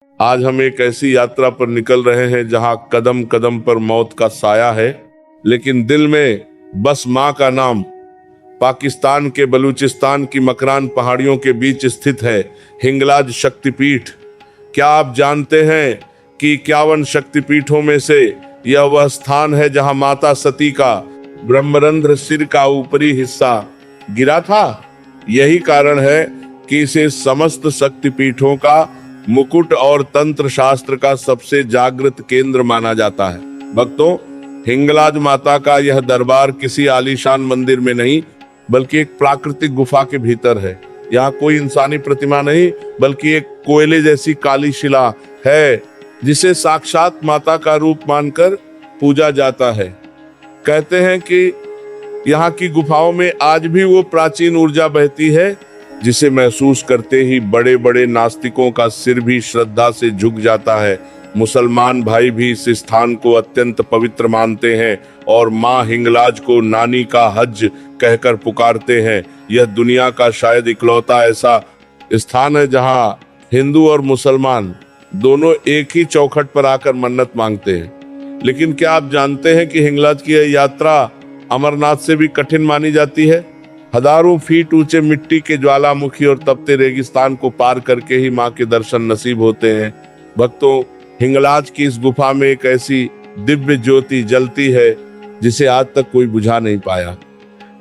आज हम एक ऐसी यात्रा पर निकल रहे हैं जहां कदम कदम पर मौत का साया है, लेकिन दिल में बस माँ का नाम। पाकिस्तान के बलूचिस्तान की मकरान पहाड़ियों के बीच स्थित है हिंगलाज शक्तिपीठ। क्या आप जानते हैं कि 51 शक्तिपीठों में से यह वह स्थान है जहां माता सती का ब्रह्मरंध्र सिर का ऊपरी हिस्सा गिरा था। यही कारण है कि इसे समस्त शक्तिपीठों का मुकुट और तंत्र शास्त्र का सबसे जागृत केंद्र माना जाता है। भक्तों, हिंगलाज माता का यह दरबार किसी आलीशान मंदिर में नहीं, बल्कि एक प्राकृतिक गुफा के भीतर है। यहाँ कोई इंसानी प्रतिमा नहीं, बल्कि एक कोयले जैसी काली शिला है, जिसे साक्षात माता का रूप मानकर पूजा जाता है। कहते हैं कि यहाँ की गुफाओं में आज भी वो प्राचीन ऊर्जा बहती है, जिसे महसूस करते ही बड़े बड़े नास्तिकों का सिर भी श्रद्धा से झुक जाता है। मुसलमान भाई भी इस स्थान को अत्यंत पवित्र मानते हैं और माँ हिंगलाज को नानी का हज कहकर पुकारते हैं। यह दुनिया का शायद इकलौता ऐसा स्थान है जहाँ हिंदू और मुसलमान दोनों एक ही चौखट पर आकर मन्नत मांगते हैं। लेकिन क्या आप जानते हैं कि हिंगलाज की यह यात्रा अमरनाथ से भी कठिन मानी जाती है। हजारों फीट ऊंचे मिट्टी के ज्वालामुखी और तपते रेगिस्तान को पार करके ही माँ के दर्शन नसीब होते हैं। भक्तों, हिंगलाज की इस गुफा में एक ऐसी दिव्य ज्योति जलती है जिसे आज तक कोई बुझा नहीं पाया।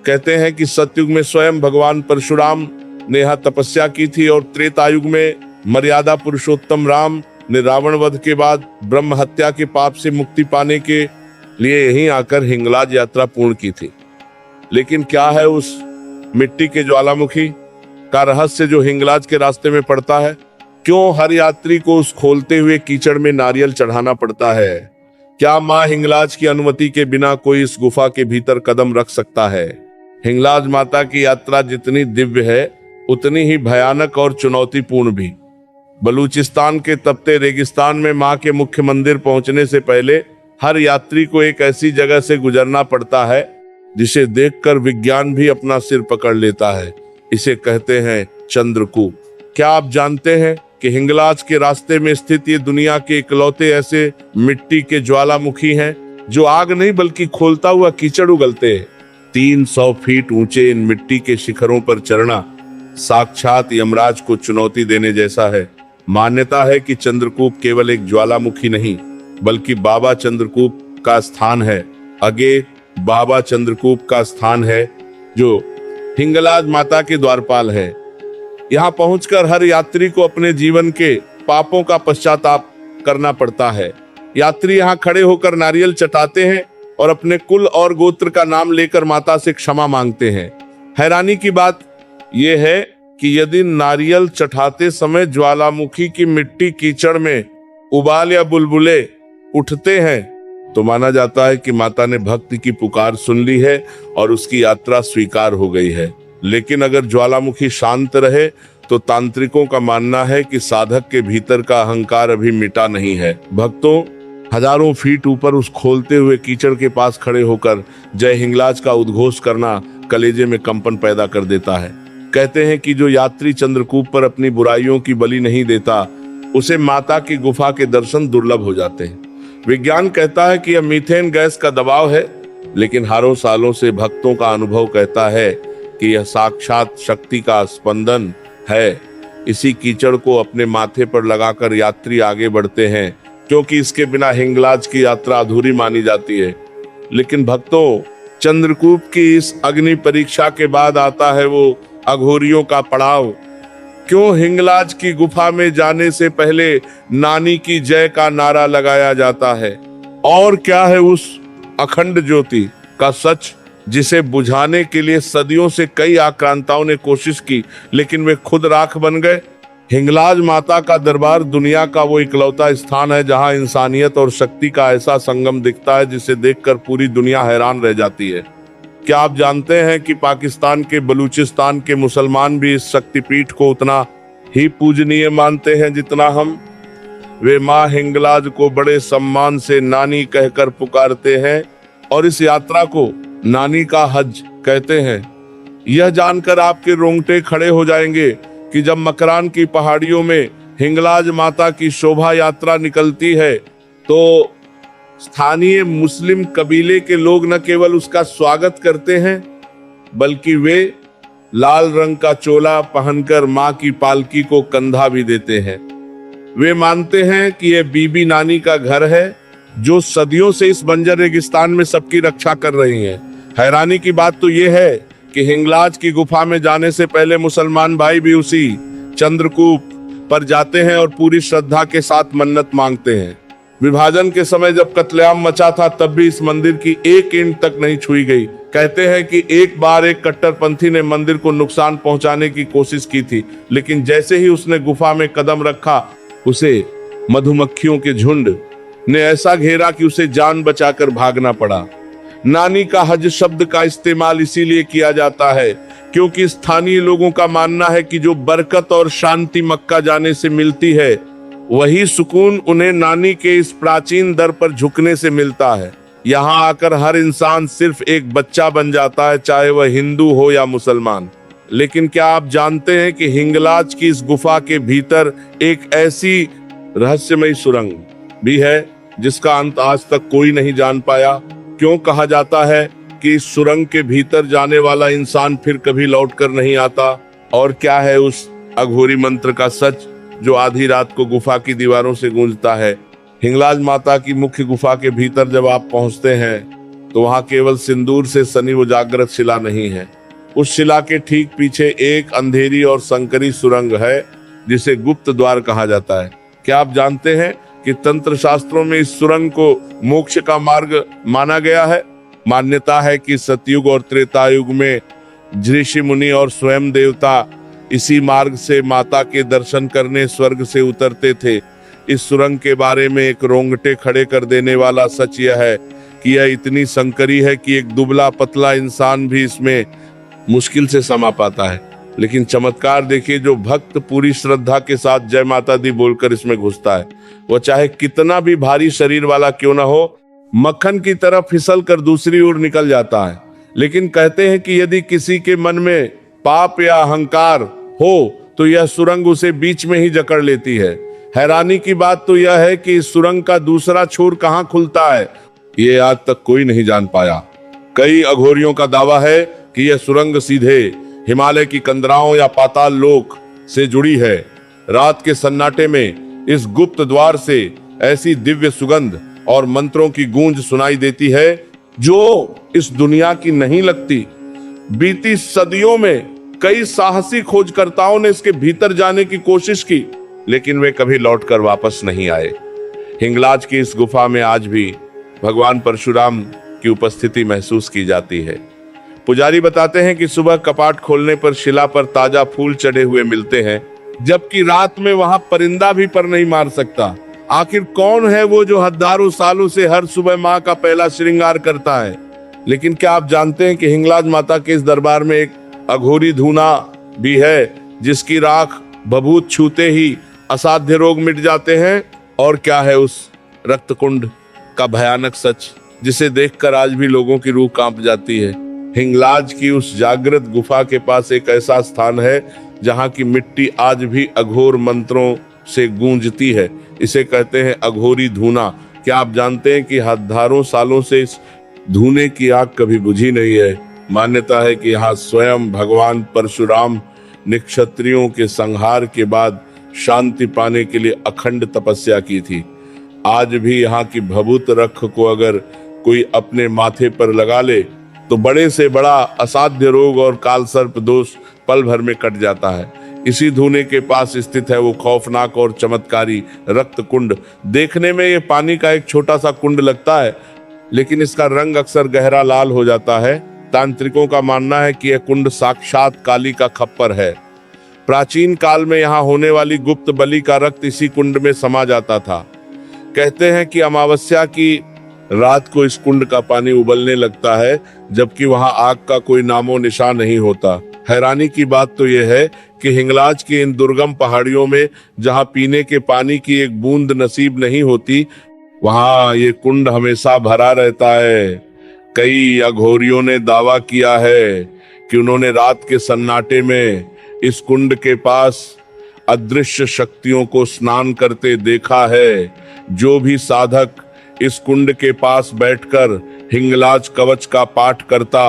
कहते हैं कि सतयुग में स्वयं भगवान परशुराम ने यहाँ तपस्या की थी और त्रेतायुग में मर्यादा पुरुषोत्तम राम ने रावण वध के बाद ब्रह्म हत्या के पाप से मुक्ति पाने के लिए यहीं आकर हिंगलाज यात्रा पूर्ण की थी। लेकिन क्या है उस मिट्टी के ज्वालामुखी का रहस्य जो हिंगलाज के रास्ते में पड़ता है? क्यों हर यात्री को उस खोलते हुए कीचड़ में नारियल चढ़ाना पड़ता है? क्या माँ हिंगलाज की अनुमति के बिना कोई इस गुफा के भीतर कदम रख सकता है? हिंगलाज माता की यात्रा जितनी दिव्य है, उतनी ही भयानक और चुनौतीपूर्ण भी। बलूचिस्तान के तपते रेगिस्तान में माँ के मुख्य मंदिर पहुंचने से पहले हर यात्री को एक ऐसी जगह से गुजरना पड़ता है जिसे देखकर विज्ञान भी अपना सिर पकड़ लेता है। इसे कहते हैं चंद्रकूप। क्या आप जानते हैं कि हिंगलाज के रास्ते में स्थित ये दुनिया के इकलौते ऐसे मिट्टी के ज्वालामुखी हैं जो आग नहीं बल्कि खोलता हुआ कीचड़ उगलते हैं। 300 फीट ऊंचे इन मिट्टी के शिखरों पर चढ़ना साक्षात यमराज को चुनौती देने जैसा है। मान्यता है कि चंद्रकूप केवल एक ज्वालामुखी नहीं, बल्कि बाबा चंद्रकूप का स्थान है। आगे बाबा चंद्रकूप का स्थान है जो हिंगलाज माता के द्वारपाल है। यहाँ पहुंचकर हर यात्री को अपने जीवन के पापों का पश्चाताप करना पड़ता है। यात्री यहाँ खड़े होकर नारियल चटाते हैं और अपने कुल और गोत्र का नाम लेकर माता से क्षमा मांगते हैं। हैरानी की बात यह है कि यदि नारियल चढ़ाते समय ज्वालामुखी की मिट्टी कीचड़ में उबाल या बुलबुले उठते हैं तो माना जाता है कि माता ने भक्ति की पुकार सुन ली है और उसकी यात्रा स्वीकार हो गई है। लेकिन अगर ज्वालामुखी शांत रहे तो तांत्रिकों का मानना है कि साधक के भीतर का अहंकार अभी मिटा नहीं है। भक्तों, हजारों फीट ऊपर उस खोलते हुए कीचड़ के पास खड़े होकर जय हिंगलाज का उद्घोष करना कलेजे में कंपन पैदा कर देता है। कहते हैं कि जो यात्री चंद्रकूप पर अपनी बुराइयों की बलि नहीं देता, उसे माता की गुफा के दर्शन दुर्लभ हो जाते हैं। विज्ञान कहता है कि यह मीथेन गैस का दबाव है, लेकिन हजारों सालों से भक्तों का अनुभव कहता है कि यह साक्षात शक्ति का स्पंदन है। इसी कीचड़ को अपने माथे पर लगाकर यात्री आगे बढ़ते हैं, क्योंकि इसके बिना हिंगलाज की यात्रा अधूरी मानी जाती है। लेकिन भक्तों, चंद्रकूप की इस अग्नि परीक्षा के बाद आता है वो अघोरियों का पड़ाव। क्यों हिंगलाज की गुफा में जाने से पहले नानी की जय का नारा लगाया जाता है? और क्या है उस अखंड ज्योति का सच जिसे बुझाने के लिए सदियों से कई आक्रांताओं ने कोशिश की, लेकिन वे खुद राख बन गए? हिंगलाज माता का दरबार दुनिया का वो इकलौता स्थान है जहां इंसानियत और शक्ति का ऐसा संगम दिखता है जिसे देखकर पूरी दुनिया हैरान रह जाती है। क्या आप जानते हैं कि पाकिस्तान के बलूचिस्तान के मुसलमान भी इस शक्तिपीठ को उतना ही पूजनीय मानते हैं जितना हम? वे माँ हिंगलाज को बड़े सम्मान से नानी कहकर पुकारते हैं और इस यात्रा को नानी का हज कहते हैं। यह जानकर आपके रोंगटे खड़े हो जाएंगे कि जब मकरान की पहाड़ियों में हिंगलाज माता की शोभा यात्रा निकलती है तो स्थानीय मुस्लिम कबीले के लोग न केवल उसका स्वागत करते हैं, बल्कि वे लाल रंग का चोला पहनकर मां की पालकी को कंधा भी देते हैं। वे मानते हैं कि यह बीबी नानी का घर है, जो सदियों से इस बंजर रेगिस्तान में सबकी रक्षा कर रही हैं। हैरानी की बात तो यह है कि हिंगलाज की गुफा में जाने से पहले मुसलमान भाई भी उसी चंद्रकूप पर जाते हैं और पूरी श्रद्धा के साथ मन्नत मांगते हैं। विभाजन के समय जब कत्लेआम मचा था, तब भी इस मंदिर की एक ईंट तक नहीं छुई गई। कहते हैं कि एक बार एक कट्टरपंथी ने मंदिर को नुकसान पहुंचाने की कोशिश की थी, लेकिन जैसे ही उसने गुफा में कदम रखा, उसे मधुमक्खियों के झुंड ने ऐसा घेरा कि उसे जान बचाकर भागना पड़ा। नानी का हज शब्द का इस्तेमाल इसीलिए किया जाता है क्योंकि स्थानीय लोगों का मानना है कि जो बरकत और शांति मक्का जाने से मिलती है, वही सुकून उन्हें नानी के इस प्राचीन दर पर झुकने से मिलता है। यहाँ आकर हर इंसान सिर्फ एक बच्चा बन जाता है, चाहे वह हिंदू हो या मुसलमान। लेकिन क्या आप जानते हैं कि हिंगलाज की इस गुफा के भीतर एक ऐसी रहस्यमयी सुरंग भी है जिसका अंत आज तक कोई नहीं जान पाया? क्यों कहा जाता है कि इस सुरंग के भीतर जाने वाला इंसान फिर कभी लौटकर नहीं आता? और क्या है उस अघोरी मंत्र का सच जो आधी रात को गुफा की दीवारों से गूंजता है? हिंगलाज माता की मुख्य गुफा के भीतर जब आप पहुंचते हैं तो वहां केवल सिंदूर से सनी वो जागृत शिला नहीं है। उस शिला के ठीक पीछे एक अंधेरी और संकरी सुरंग है जिसे गुप्त द्वार कहा जाता है। क्या आप जानते हैं कि तंत्र शास्त्रों में इस सुरंग को मोक्ष का मार्ग माना गया है? मान्यता है कि सतयुग और त्रेता युग में ऋषि मुनि और स्वयं देवता इसी मार्ग से माता के दर्शन करने स्वर्ग से उतरते थे। इस सुरंग के बारे में एक रोंगटे खड़े कर देने वाला सच यह है कि यह इतनी संकरी है कि एक दुबला पतला इंसान भी इसमें मुश्किल से समा पाता है। लेकिन चमत्कार देखिए, जो भक्त पूरी श्रद्धा के साथ जय माता दी बोलकर इसमें घुसता है, वह चाहे कितना भी भारी शरीर वाला क्यों ना हो, मक्खन की तरह फिसल कर दूसरी ओर निकल जाता है। लेकिन कहते हैं कि यदि किसी के मन में पाप या अहंकार हो तो यह सुरंग उसे बीच में ही जकड़ लेती है। हैरानी की बात तो यह है कि इस सुरंग का दूसरा छोर कहाँ खुलता है, ये आज तक कोई नहीं जान पाया। कई अघोरियों का दावा है कि यह सुरंग सीधे हिमालय की कंदराओं या पाताल लोक से जुड़ी है। रात के सन्नाटे में इस गुप्त द्वार से ऐसी दिव्य सुगंध और मंत्रों की गूंज सुनाई देती है जो इस दुनिया की नहीं लगती। बीती सदियों में कई साहसी खोजकर्ताओं ने इसके भीतर जाने की कोशिश की, लेकिन वे कभी लौटकर वापस नहीं आए। हिंगलाज की इस गुफा में आज भी भगवान परशुराम की उपस्थिति महसूस की जाती है। पुजारी बताते हैं कि सुबह कपाट खोलने पर शिला पर ताजा फूल चढ़े हुए मिलते हैं, जबकि रात में वहां परिंदा भी पर नहीं मार सकता। आखिर कौन है वो जो हजारों सालों से हर सुबह माँ का पहला श्रृंगार करता है? लेकिन क्या आप जानते हैं कि हिंगलाज माता के इस दरबार में एक अघोरी धूना भी है जिसकी राख बभूत छूते ही असाध्य रोग मिट जाते हैं? और क्या है उस रक्त कुंड का भयानक सच जिसे देखकर आज भी लोगों की रूह कांप जाती है? हिंगलाज की उस जागृत गुफा के पास एक ऐसा स्थान है जहां की मिट्टी आज भी अघोर मंत्रों से गूंजती है। इसे कहते हैं अघोरी धूना। क्या आप जानते हैं कि हजारों सालों से इस धूने की आग कभी बुझी नहीं है? मान्यता है कि यहाँ स्वयं भगवान परशुराम ने क्षत्रियों के संहार के बाद शांति पाने के लिए अखंड तपस्या की थी। आज भी यहाँ की भभूत रख को अगर कोई अपने माथे पर लगा ले तो बड़े से बड़ा असाध्य रोग और कालसर्प दोष पल भर में कट जाता है। इसी धूने के पास स्थित है वो खौफनाक और चमत्कारी रक्त कुंड। देखने में ये पानी का एक छोटा सा कुंड लगता है, लेकिन इसका रंग अक्सर गहरा लाल हो जाता है। तांत्रिकों का मानना है कि यह कुंड साक्षात काली का खप्पर है। प्राचीन काल में यहाँ होने वाली गुप्त बलि का रक्त इसी कुंड में समा जाता था। कहते हैं कि अमावस्या की रात को इस कुंड का पानी उबलने लगता है, जबकि वहां आग का कोई नामो निशान नहीं होता। हैरानी की बात तो यह है कि हिंगलाज की इन दुर्गम पहाड़ियों में जहां पीने के पानी की एक बूंद नसीब नहीं होती, वहां ये कुंड हमेशा भरा रहता है। कई अघोरियों ने दावा किया है कि उन्होंने रात के सन्नाटे में इस कुंड के पास अदृश्य शक्तियों को स्नान करते देखा है। जो भी साधक इस कुंड के पास बैठकर हिंगलाज कवच का पाठ करता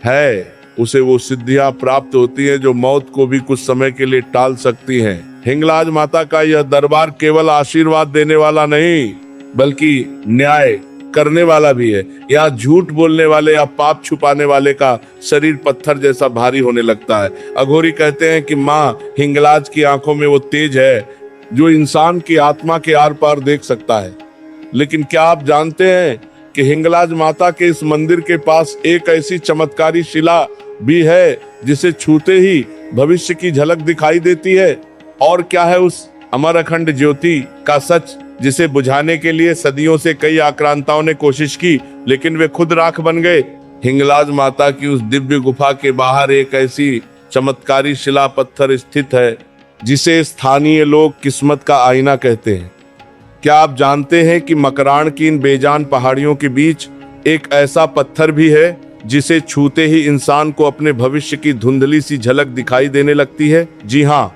है उसे वो सिद्धियां प्राप्त होती हैं जो मौत को भी कुछ समय के लिए टाल सकती हैं। हिंगलाज माता का यह दरबार केवल आशीर्वाद देने वाला नहीं बल्कि न्याय करने वाला भी है। यहाँ झूठ बोलने वाले या पाप छुपाने वाले का शरीर पत्थर जैसा भारी होने लगता है। अघोरी कहते हैं कि माँ हिंगलाज की आंखों में वो तेज है जो इंसान की आत्मा के आर पार देख सकता है। लेकिन क्या आप जानते हैं कि हिंगलाज माता के इस मंदिर के पास एक ऐसी चमत्कारी शिला भी है जिसे छूते ही भविष्य की झलक दिखाई देती है। और क्या है उस अमर अखंड ज्योति का सच जिसे बुझाने के लिए सदियों से कई आक्रांताओं ने कोशिश की लेकिन वे खुद राख बन गए। हिंगलाज माता की उस दिव्य गुफा के बाहर एक ऐसी चमत्कारी शिला पत्थर स्थित है जिसे स्थानीय लोग किस्मत का आईना कहते हैं। क्या आप जानते हैं कि मकरान की इन बेजान पहाड़ियों के बीच एक ऐसा पत्थर भी है जिसे छूते ही इंसान को अपने भविष्य की धुंधली सी झलक दिखाई देने लगती है? जी हाँ,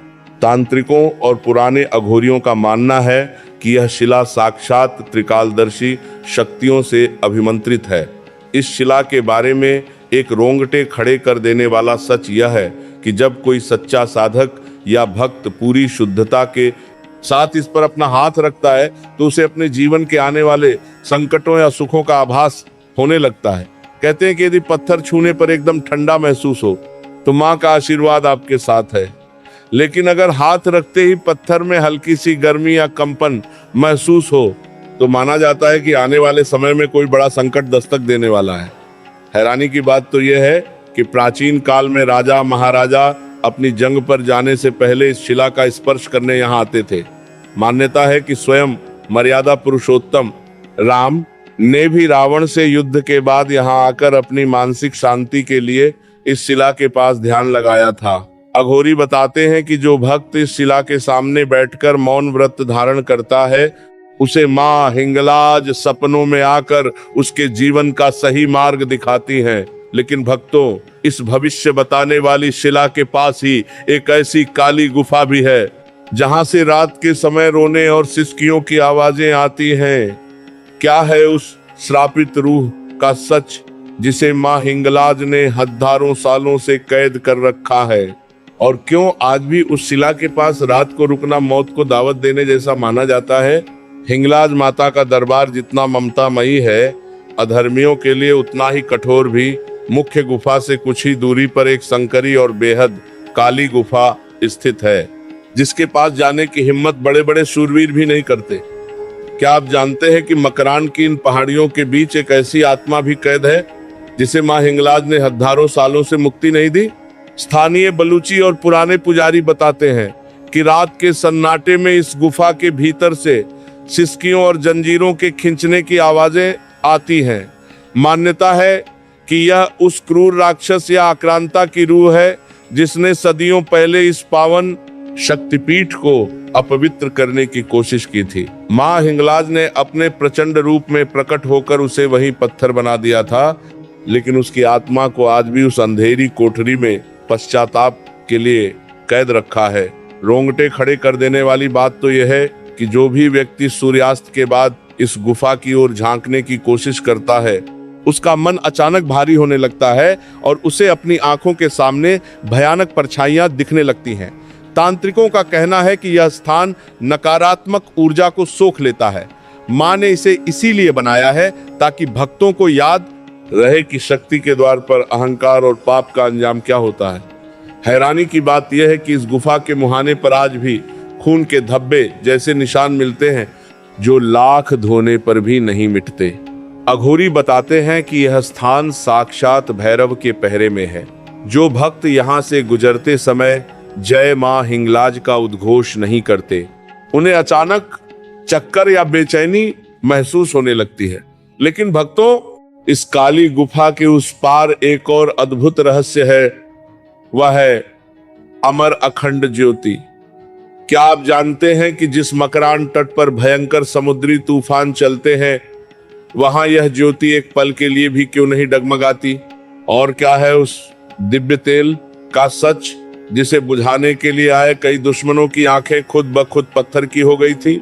तांत्रिकों और पुराने अघोरियों का मानना है कि यह शिला साक्षात त्रिकालदर्शी शक्तियों से अभिमंत्रित है। इस शिला के बारे में एक रोंगटे खड़े कर देने वाला सच यह है कि जब कोई सच्चा साधक या भक्त पूरी शुद्धता के साथ इस पर अपना हाथ रखता है तो उसे अपने जीवन के आने वाले संकटों या सुखों का आभास होने लगता है। कहते हैं कि यदि पत्थर छूने पर एकदम ठंडा महसूस हो तो माँ का आशीर्वाद आपके साथ है, लेकिन अगर हाथ रखते ही पत्थर में हल्की सी गर्मी या कंपन महसूस हो तो माना जाता है कि आने वाले समय में कोई बड़ा संकट दस्तक देने वाला है। हैरानी की बात तो यह है कि प्राचीन काल में राजा महाराजा अपनी जंग पर जाने से पहले इस शिला का स्पर्श करने यहाँ आते थे। मान्यता है कि स्वयं मर्यादा पुरुषोत्तम राम ने भी रावण से युद्ध के बाद यहाँ आकर अपनी मानसिक शांति के लिए इस शिला के पास ध्यान लगाया था। अघोरी बताते हैं कि जो भक्त इस शिला के सामने बैठकर मौन व्रत धारण करता है उसे माँ हिंगलाज सपनों में आकर उसके जीवन का सही मार्ग दिखाती हैं। लेकिन भक्तों, इस भविष्य बताने वाली शिला के पास ही एक ऐसी काली गुफा भी है जहां से रात के समय रोने और सिसकियों की आवाजें आती हैं। क्या है उस श्रापित रूह का सच जिसे माँ हिंगलाज ने हजारों सालों से कैद कर रखा है? और क्यों आज भी उस शिला के पास रात को रुकना मौत को दावत देने जैसा माना जाता है? हिंगलाज माता का दरबार जितना ममतामयी है, अधर्मियों के लिए उतना ही कठोर भी। मुख्य गुफा से कुछ ही दूरी पर एक संकरी और बेहद काली गुफा स्थित है जिसके पास जाने की हिम्मत बड़े बड़े शूरवीर भी नहीं करते। क्या आप जानते हैं कि मकरान की इन पहाड़ियों के बीच एक ऐसी आत्मा भी कैद है जिसे माँ हिंगलाज ने हजारों सालों से मुक्ति नहीं दी? स्थानीय बलूची और पुराने पुजारी बताते हैं कि रात के सन्नाटे में इस गुफा के भीतर से सिसकियों और जंजीरों के खींचने की आवाजें आती हैं। मान्यता है कि यह उस क्रूर राक्षस या आक्रांता की रूह है जिसने सदियों पहले इस पावन शक्तिपीठ को अपवित्र करने की कोशिश की थी। माँ हिंगलाज ने अपने प्रचंड रूप में प्रकट होकर उसे वहीं पत्थर बना दिया था, लेकिन उसकी आत्मा को आज भी उस अंधेरी कोठरी में पश्चाताप के लिए कैद रखा है। रोंगटे खड़े कर देने वाली बात तो यह है कि जो भी व्यक्ति सूर्यास्त के बाद इस गुफा की ओर झांकने की कोशिश करता है उसका मन अचानक भारी होने लगता है और उसे अपनी आंखों के सामने भयानक परछाइयां दिखने लगती हैं। तांत्रिकों का कहना है कि यह स्थान नकारात्मक ऊर्जा को सोख लेता है। माँ ने इसे इसीलिए बनाया है ताकि भक्तों को याद रहे कि शक्ति के द्वार पर अहंकार और पाप का अंजाम क्या होता है। हैरानी की बात यह है कि इस गुफा के मुहाने पर आज भी खून के धब्बे जैसे निशान मिलते हैं जो लाख धोने पर भी नहीं मिटते। अघोरी बताते हैं कि यह स्थान साक्षात भैरव के पहरे में है। जो भक्त यहाँ से गुजरते समय जय माँ हिंगलाज का उद्घोष नहीं करते उन्हें अचानक चक्कर या बेचैनी महसूस होने लगती है। लेकिन भक्तों, इस काली गुफा के उस पार एक और अद्भुत रहस्य है, वह है अमर अखंड ज्योति। क्या आप जानते हैं कि जिस मकरान तट पर भयंकर समुद्री तूफान चलते हैं वहां यह ज्योति एक पल के लिए भी क्यों नहीं डगमगाती? और क्या है उस दिव्य तेल का सच जिसे बुझाने के लिए आए कई दुश्मनों की आंखें खुद ब खुद पत्थर की हो गई थी।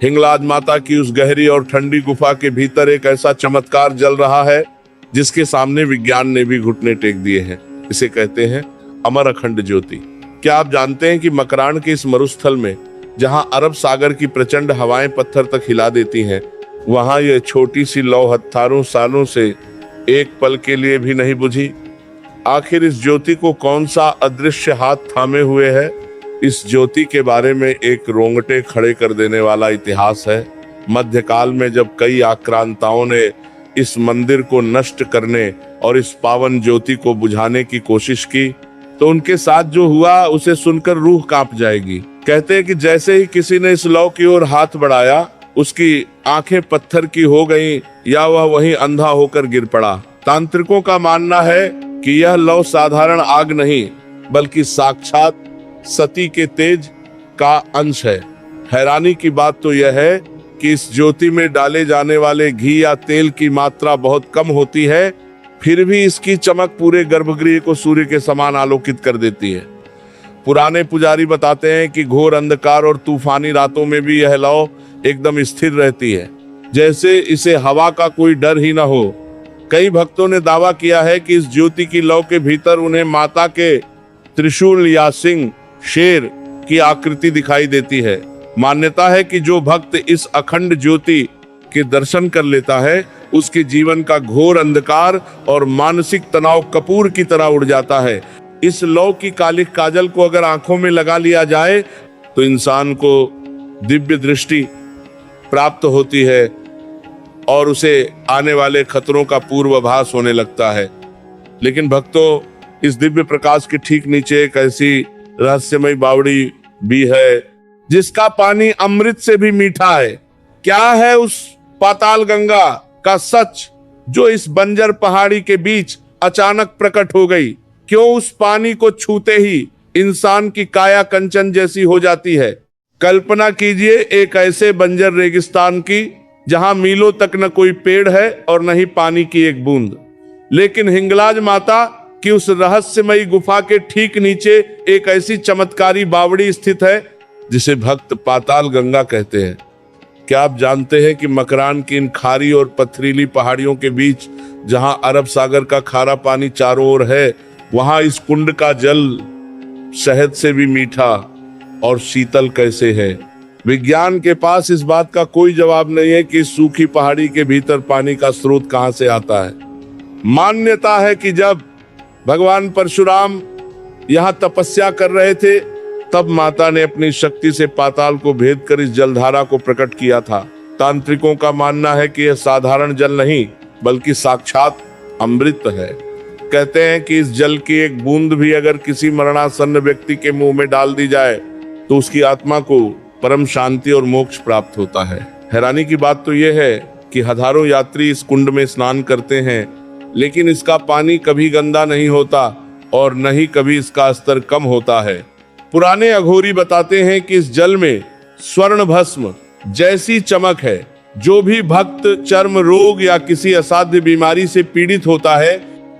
हिंगलाज माता की उस गहरी और ठंडी गुफा के भीतर एक ऐसा चमत्कार जल रहा है जिसके सामने विज्ञान ने भी घुटने टेक दिए हैं। इसे कहते हैं अमर अखंड ज्योति। क्या आप जानते हैं कि मकरान के इस मरुस्थल में जहां अरब सागर की प्रचंड हवाएं पत्थर तक हिला देती हैं, वहां यह छोटी सी लौ हजारों सालों से एक पल के लिए भी नहीं बुझी। आखिर इस ज्योति को कौन सा अदृश्य हाथ थामे हुए है? इस ज्योति के बारे में एक रोंगटे खड़े कर देने वाला इतिहास है। मध्यकाल में जब कई आक्रांताओं ने इस मंदिर को नष्ट करने और इस पावन ज्योति को बुझाने की कोशिश की, तो उनके साथ जो हुआ उसे सुनकर रूह कांप जाएगी। कहते हैं कि जैसे ही किसी ने इस लौ की ओर हाथ बढ़ाया, उसकी आंखें पत्थर की हो गईं या वह वहीं अंधा होकर गिर पड़ा। तांत्रिकों का मानना है कि यह लौ साधारण आग नहीं बल्कि साक्षात सती के तेज का अंश है। हैरानी की बात तो यह है कि इस ज्योति में डाले जाने वाले घी या तेल की मात्रा बहुत कम होती है, फिर भी इसकी चमक पूरे गर्भगृह को सूर्य के समान आलोकित कर देती है। पुराने पुजारी बताते हैं कि घोर अंधकार और तूफानी रातों में भी यह लौ एकदम स्थिर रहती है, जैसे इसे हवा का कोई डर ही न हो। कई भक्तों ने दावा किया है कि इस ज्योति की लौ के भीतर उन्हें माता के त्रिशूल या सिंह, शेर की आकृति दिखाई देती है। मान्यता है कि जो भक्त इस अखंड ज्योति के दर्शन कर लेता है, उसके जीवन का घोर अंधकार और मानसिक तनाव कपूर की तरह उड़ जाता है। इस लौ की कालिक काजल को अगर आंखों में लगा लिया जाए तो इंसान को दिव्य दृष्टि प्राप्त होती है और उसे आने वाले खतरों का पूर्वाभास होने लगता है। लेकिन भक्तों, इस दिव्य प्रकाश के ठीक नीचे एक ऐसी रहस्यमय बावड़ी भी है जिसका पानी अमृत से भी मीठा है। क्या है उस पाताल गंगा का सच जो इस बंजर पहाड़ी के बीच अचानक प्रकट हो गई? क्यों उस पानी को छूते ही इंसान की काया कंचन जैसी हो जाती है? कल्पना कीजिए एक ऐसे बंजर रेगिस्तान की जहां मीलों तक न कोई पेड़ है और न ही पानी की एक बूंद। लेकिन हिंगलाज माता की उस रहस्यमयी गुफा के ठीक नीचे एक ऐसी चमत्कारी बावड़ी स्थित है जिसे भक्त पाताल गंगा कहते हैं। क्या आप जानते हैं कि मकरान की इन खारी और पथरीली पहाड़ियों के बीच जहां अरब सागर का खारा पानी चारों ओर है, वहां इस कुंड का जल शहद से भी मीठा और शीतल कैसे है? विज्ञान के पास इस बात का कोई जवाब नहीं है कि इस सूखी पहाड़ी के भीतर पानी का स्रोत कहां से आता है। मान्यता है कि जब भगवान परशुराम यहां तपस्या कर रहे थे, तब माता ने अपनी शक्ति से पाताल को भेद कर इस जलधारा को प्रकट किया था। तांत्रिकों का मानना है कि यह साधारण जल नहीं बल्कि साक्षात अमृत है। कहते हैं कि इस जल की एक बूंद भी अगर किसी मरणासन्न व्यक्ति के मुंह में डाल दी जाए तो उसकी आत्मा को परम शांति और मोक्ष प्राप्त होता है। हैरानी की बात तो यह है कि हजारों यात्री इस कुंड में स्नान करते हैं, लेकिन इसका पानी कभी गंदा नहीं होता और न ही कभी इसका स्तर कम होता है। पुराने अघोरी बताते हैं कि इस जल में स्वर्ण भस्म जैसी चमक है। जो भी भक्त चर्म रोग या किसी असाध्य बीमारी से पीड़ित होता है,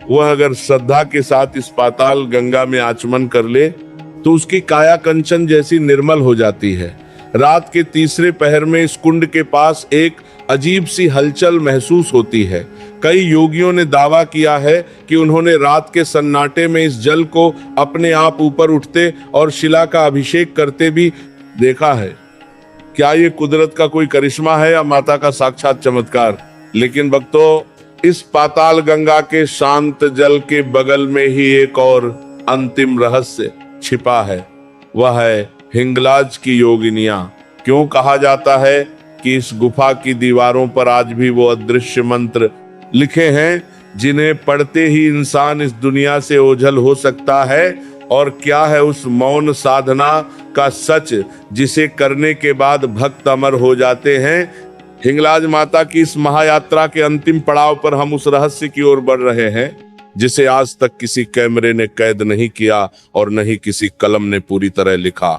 वह अगर श्रद्धा के साथ इस पाताल गंगा में आचमन कर ले तो उसकी काया कंचन जैसी निर्मल हो जाती है। रात के तीसरे पहर में इस कुंड के पास एक अजीब सी हलचल महसूस होती है। कई योगियों ने दावा किया है कि उन्होंने रात के सन्नाटे में इस जल को अपने आप ऊपर उठते और शिला का अभिषेक करते भी देखा है। क्या ये कुदरत का कोई करिश्मा है या माता का साक्षात चमत्कार? लेकिन भक्तों, इस पाताल गंगा के शांत जल के बगल में ही एक और अंतिम रहस्य छिपा है। वह है हिंगलाज की योगिनियां। क्यों कहा जाता है कि इस गुफा की दीवारों पर आज भी वो अदृश्य मंत्र लिखे हैं जिन्हें पढ़ते ही इंसान इस दुनिया से ओझल हो सकता है? और क्या है उस मौन साधना का सच जिसे करने के बाद भक्त अमर हो जाते हैं? हिंगलाज माता की इस महायात्रा के अंतिम पड़ाव पर हम उस रहस्य की ओर बढ़ रहे हैं जिसे आज तक किसी कैमरे ने कैद नहीं किया और न ही किसी कलम ने पूरी तरह लिखा।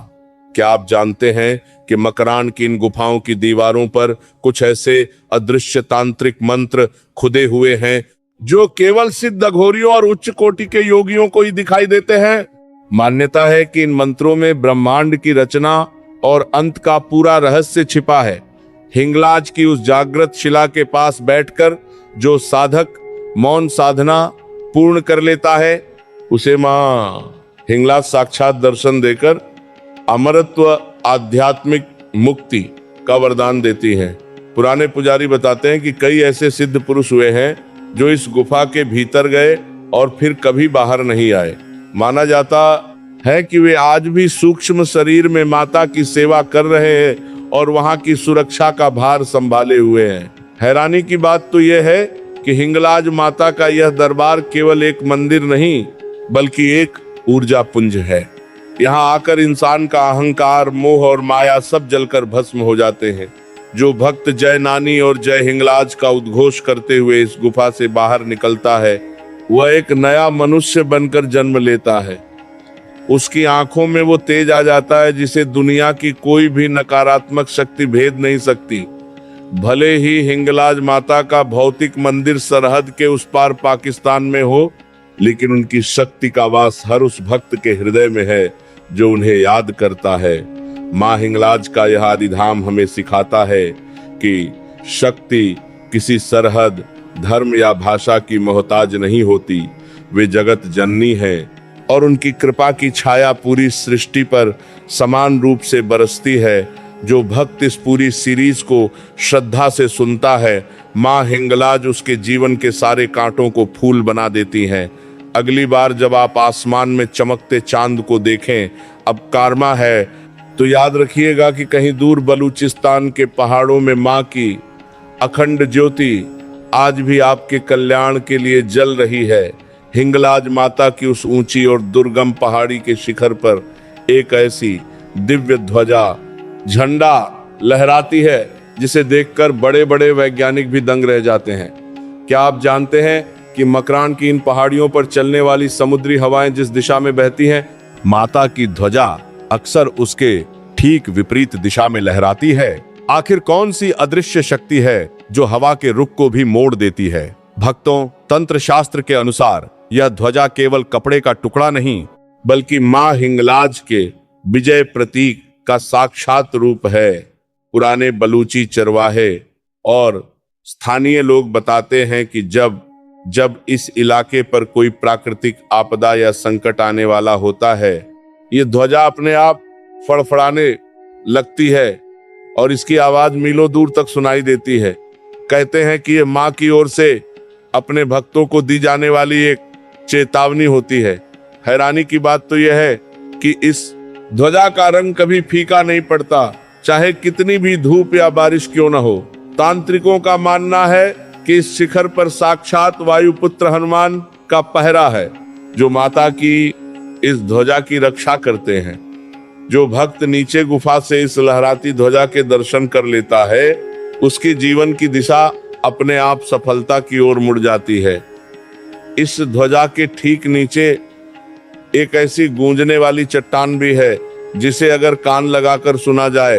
क्या आप जानते हैं कि मकरान की इन गुफाओं की दीवारों पर कुछ ऐसे अदृश्य तांत्रिक मंत्र खुदे हुए हैं जो केवल सिद्ध अघोरियों और उच्च कोटि के योगियों को ही दिखाई देते हैं? मान्यता है कि इन मंत्रों में ब्रह्मांड की रचना और अंत का पूरा रहस्य छिपा है। हिंगलाज की उस जागृत शिला के पास बैठकर जो साधक मौन साधना पूर्ण कर लेता है, उसे मां हिंगलाज साक्षात दर्शन देकर अमरत्व आध्यात्मिक मुक्ति का वरदान देती हैं। पुराने पुजारी बताते हैं कि कई ऐसे सिद्ध पुरुष हुए हैं जो इस गुफा के भीतर गए और फिर कभी बाहर नहीं आए। माना जाता है कि वे आज भी सूक्ष्म शरीर में माता की सेवा कर रहे हैं और वहां की सुरक्षा का भार संभाले हुए हैं। हैरानी की बात तो यह है कि हिंगलाज माता का यह दरबार केवल एक मंदिर नहीं बल्कि एक ऊर्जा पुंज है। यहाँ आकर इंसान का अहंकार, मोह और माया सब जलकर भस्म हो जाते हैं। जो भक्त जय नानी और जय हिंगलाज का उद्घोष करते हुए इस गुफा से बाहर निकलता है, वह एक नया मनुष्य बनकर जन्म लेता है। उसकी आंखों में वो तेज आ जाता है जिसे दुनिया की कोई भी नकारात्मक शक्ति भेद नहीं सकती। भले ही हिंगलाज माता का भौतिक मंदिर सरहद के उस पार पाकिस्तान में हो, लेकिन उनकी शक्ति का वास हर उस भक्त के हृदय में है जो उन्हें याद करता है। मां हिंगलाज का यह आदिधाम हमें सिखाता है कि शक्ति किसी सरहद, धर्म या भाषा की मोहताज नहीं होती। वे जगत जननी है और उनकी कृपा की छाया पूरी सृष्टि पर समान रूप से बरसती है। जो भक्त इस पूरी सीरीज को श्रद्धा से सुनता है, मां हिंगलाज उसके जीवन के सारे कांटों को फूल बना देती हैं। अगली बार जब आप आसमान में चमकते चांद को देखें, अब कारमा है, तो याद रखिएगा कि कहीं दूर बलूचिस्तान के पहाड़ों में मां की अखंड ज्योति आज भी आपके कल्याण के लिए जल रही है। हिंगलाज माता की उस ऊंची और दुर्गम पहाड़ी के शिखर पर एक ऐसी दिव्य ध्वजा, झंडा लहराती है जिसे देखकर बड़े बड़े वैज्ञानिक भी दंग रह जाते हैं। क्या आप जानते हैं कि मकरान की इन पहाड़ियों पर चलने वाली समुद्री हवाएं जिस दिशा में बहती हैं, माता की ध्वजा अक्सर उसके ठीक विपरीत दिशा में लहराती है। आखिर कौन सी अदृश्य शक्ति है जो हवा के रुख को भी मोड़ देती है? भक्तों, तंत्र शास्त्र के अनुसार यह ध्वजा केवल कपड़े का टुकड़ा नहीं बल्कि मां हिंगलाज के विजय प्रतीक का साक्षात रूप है। पुराने बलूची चरवाहे और स्थानीय लोग बताते हैं कि जब इस इलाके पर कोई प्राकृतिक आपदा या संकट आने वाला होता है, ये ध्वजा अपने आप फड़फड़ाने लगती है और इसकी आवाज मीलों दूर तक सुनाई देती है। कहते हैं कि ये मां की ओर से अपने भक्तों को दी जाने वाली एक चेतावनी होती है। हैरानी की बात तो यह है कि इस ध्वजा का रंग कभी फीका नहीं पड़ता, चाहे कितनी भी धूप या बारिश क्यों न हो। तांत्रिकों का मानना है कि इस शिखर पर साक्षात वायुपुत्र हनुमान का पहरा है जो माता की इस ध्वजा की रक्षा करते हैं। जो भक्त नीचे गुफा से इस लहराती ध्वजा के दर्शन कर लेता है, उसकी जीवन की दिशा अपने आप सफलता की ओर मुड़ जाती है। इस ध्वजा के ठीक नीचे एक ऐसी गूंजने वाली चट्टान भी है जिसे अगर कान लगाकर सुना जाए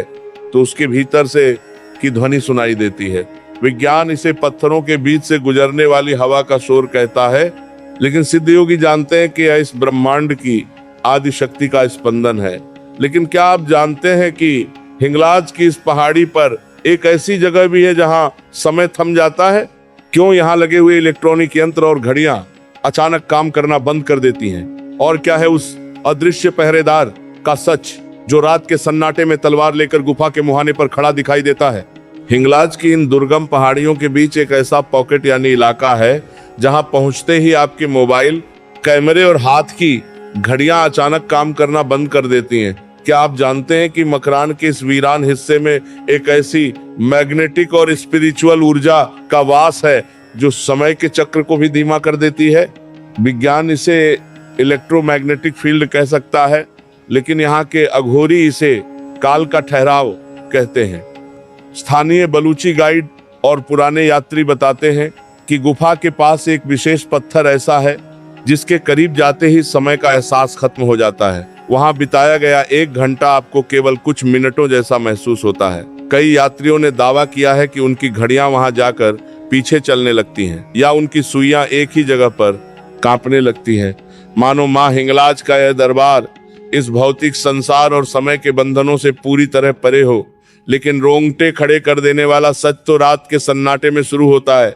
तो उसके भीतर से की ध्वनि सुनाई देती है। विज्ञान इसे पत्थरों के बीच से गुजरने वाली हवा का शोर कहता है, लेकिन सिद्ध योगी जानते हैं कि यह इस ब्रह्मांड की आदि शक्ति का स्पंदन है। लेकिन क्या आप जानते हैं कि हिंगलाज की इस पहाड़ी पर एक ऐसी जगह भी है जहां समय थम जाता है? क्यों यहाँ लगे हुए इलेक्ट्रॉनिक यंत्र और घड़ियां अचानक काम करना बंद कर देती हैं? और क्या है उस अदृश्य पहरेदार का सच जो रात के सन्नाटे में तलवार लेकर गुफा के मुहाने पर खड़ा दिखाई देता है? हिंगलाज की इन दुर्गम पहाड़ियों के बीच एक ऐसा पॉकेट यानी इलाका है जहां पहुंचते ही आपके मोबाइल, कैमरे और हाथ की घड़ियां अचानक काम करना बंद कर देती हैं। क्या आप जानते हैं कि मकरान के इस वीरान हिस्से में एक ऐसी मैग्नेटिक और स्पिरिचुअल ऊर्जा का वास है जो समय के चक्र को भी धीमा कर देती है? विज्ञान इसे इलेक्ट्रोमैग्नेटिक फील्ड कह सकता है, लेकिन यहाँ के अघोरी इसे काल का ठहराव कहते हैं। स्थानीय बलूची गाइड और पुराने यात्री बताते हैं कि गुफा के पास एक विशेष पत्थर ऐसा है जिसके करीब जाते ही समय का एहसास खत्म हो जाता है। वहां बिताया गया 1 घंटा आपको केवल कुछ मिनटों जैसा महसूस होता है। कई यात्रियों ने दावा किया है कि उनकी घड़ियां वहां जाकर पीछे चलने लगती हैं या उनकी सुइयां एक ही जगह पर कांपने लगती हैं। मानो माँ हिंगलाज का यह दरबार इस भौतिक संसार और समय के बंधनों से पूरी तरह परे हो। लेकिन रोंगटे खड़े कर देने वाला सच तो रात के सन्नाटे में शुरू होता है।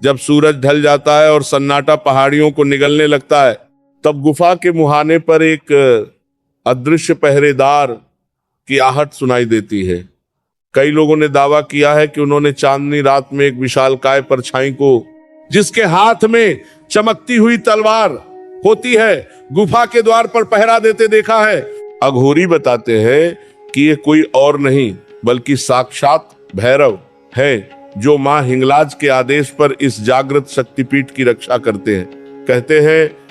जब सूरज ढल जाता है और सन्नाटा पहाड़ियों को निगलने लगता है, तब गुफा के मुहाने पर एक अदृश्य पहरेदार की आहट सुनाई देती है। कई लोगों ने दावा किया है कि उन्होंने चांदनी रात में एक विशालकाय परछाई को, जिसके हाथ में चमकती हुई तलवार होती है, गुफा के द्वार पर पहरा देते देखा है। अघोरी बताते हैं कि ये कोई और नहीं बल्कि साक्षात भैरव है, जो मां हिंगलाज के आदेश पर इस जागृत शक्तिपीठ की रक्षा करते हैं। कहते हैं